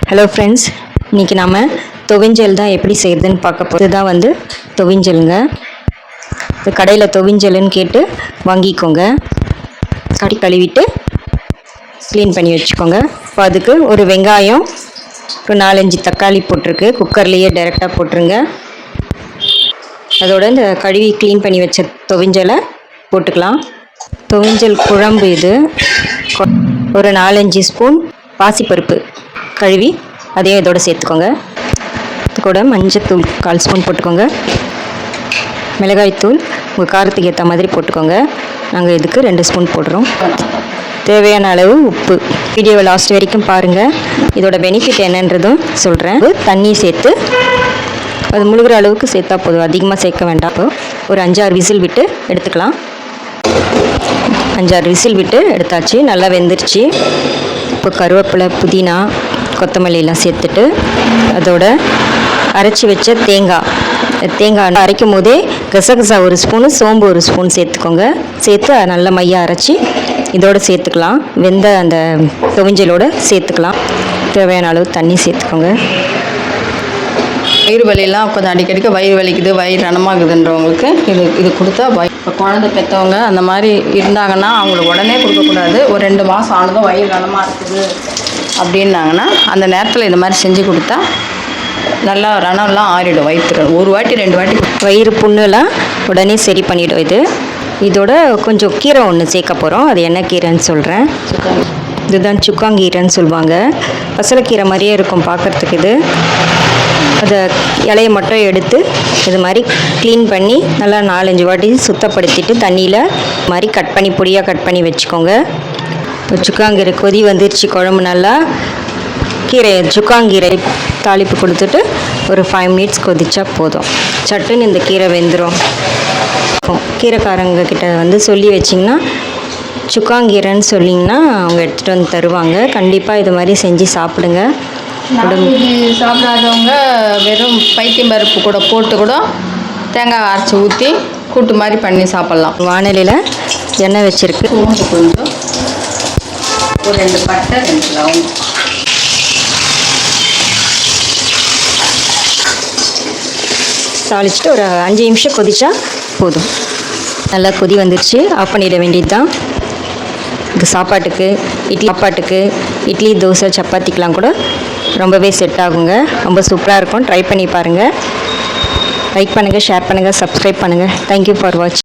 Hello friends, இன்றைக்கி நாம் துவைஞ்சல் தான் எப்படி செய்கிறதுன்னு பார்க்க போகிறது. இதுதான் வந்து துவைஞ்சலுங்க. இது கடையில் துவைஞ்சல்னு கேட்டு வாங்கிக்கோங்க. கழுவிட்டு க்ளீன் பண்ணி வச்சுக்கோங்க. இப்போ அதுக்கு ஒரு வெங்காயம், ஒரு 4-5 தக்காளி போட்டிருக்கு. குக்கர்லேயே டைரெக்டாக போட்டுருங்க. அதோட இந்த கழுவி க்ளீன் பண்ணி வச்ச துவைஞ்சலை போட்டுக்கலாம். துவைஞ்சல் குழம்பு இது. ஒரு 4-5 ஸ்பூன் பாசிப்பருப்பு கழுவி அதையும் இதோட சேர்த்துக்கோங்க. இது கூட மஞ்சத்தூள் 1/4 ஸ்பூன் போட்டுக்கோங்க. மிளகாய்த்தூள் உங்கள் காரத்துக்கு ஏற்ற மாதிரி போட்டுக்கோங்க. நாங்கள் இதுக்கு 2 ஸ்பூன் போடுறோம். தேவையான அளவு உப்பு. வீடியோவை லாஸ்ட் வரைக்கும் பாருங்கள். இதோட பெனிஃபிட் என்னன்றதும் சொல்கிறேன். தண்ணி சேர்த்து அது முழுகிற அளவுக்கு சேர்த்தா போதும், அதிகமாக சேர்க்க வேண்டாம். இப்போ ஒரு 5-6 விசில் விட்டு எடுத்துக்கலாம். 5-6 விசில் விட்டு எடுத்தாச்சு. நல்லா வெந்துருச்சு. இப்போ கருவேப்பிலை, புதினா, கொத்தமல்லியெல்லாம் சேர்த்துட்டு அதோட அரைச்சி வச்ச தேங்காய் அரைக்கும் போதே கசகசா 1 ஸ்பூனு, சோம்பு 1 ஸ்பூன் சேர்த்துக்கோங்க. சேர்த்து நல்லா மையாக அரைச்சி இதோடு சேர்த்துக்கலாம். வெந்த அந்த துவைஞ்சலோடு சேர்த்துக்கலாம். தேவையான அளவு தண்ணி சேர்த்துக்கோங்க. வயிறு வலியெல்லாம் கொஞ்சம் அடிக்கடிக்க வயிறு வலிக்குது, வயிறு ரணமாகுதுன்றவங்களுக்கு இது கொடுத்தா இப்போ குழந்தை பெற்றவங்க அந்த மாதிரி இருந்தாங்கன்னா அவங்களுக்கு உடனே கொடுக்கக்கூடாது. ஒரு 2 மாதம் ஆனதும் வயிறு ரணமாக இருக்குது அப்படின்னாங்கன்னா அந்த நேரத்தில் இந்த மாதிரி செஞ்சு கொடுத்தா நல்லா ரணம்லாம் ஆறிடும். வயிற்று 1 வாட்டி 2 வாட்டி வயிறு புண்ணுலாம் உடனே சரி பண்ணிவிடும். இதோட கொஞ்சம் கீரை ஒன்று சேர்க்க போகிறோம். அது என்ன கீரைன்னு சொல்கிறேன். இதுதான் சுக்காங்கீரைன்னு சொல்லுவாங்க. பசலைக்கீரை மாதிரியே இருக்கும் பார்க்குறதுக்கு. இது அதை இலையை மட்டும் எடுத்து இது மாதிரி க்ளீன் பண்ணி நல்லா 4-5 வாட்டி சுத்தப்படுத்திட்டு தண்ணியில் மாதிரி பொடியாக கட் பண்ணி வச்சுக்கோங்க. இப்போ சுக்காங்கீரை கொதி வந்துருச்சு. குழம்பு நல்லா சுக்காங்கீரை தாளிப்பு கொடுத்துட்டு ஒரு 5 மினிட்ஸ் கொதிச்சா போதும். சட்டுன்னு இந்த கீரை வெந்துடும். கீரைக்காரங்க கிட்ட வந்து சொல்லி வச்சிங்கன்னா சுக்காங்கீரைன்னு சொல்லிங்கன்னா அவங்க எடுத்துகிட்டு வந்து தருவாங்க. கண்டிப்பாக இது மாதிரி செஞ்சு சாப்பிடுங்க. சாப்பிடாதவங்க வெறும் பைத்தியம் பருப்பு கூட போட்டு கூட தேங்காய் அரைச்சி ஊற்றி கூட்டு மாதிரி பண்ணி சாப்பிட்லாம். வானிலையில் எண்ணெய் வச்சுருக்கு. கொஞ்சம் ஒரு 2 பட்டை 2 லவங்கம் தாளிச்சுட்டு ஒரு 5 நிமிஷம் கொதிச்சா போதும். நல்லா கொதி வந்துடுச்சு. ஆஃப் பண்ணிட வேண்டியது தான். இது சாப்பாட்டுக்கு, இட்லி, தோசை, சப்பாத்திக்கெலாம் கூட ரொம்பவே செட் ஆகுங்க. ரொம்ப சூப்பராக இருக்கும். ட்ரை பண்ணி பாருங்கள். லைக் பண்ணுங்கள், ஷேர் பண்ணுங்கள், சப்ஸ்கிரைப் பண்ணுங்கள். தேங்க்யூ ஃபார் வாட்சிங்.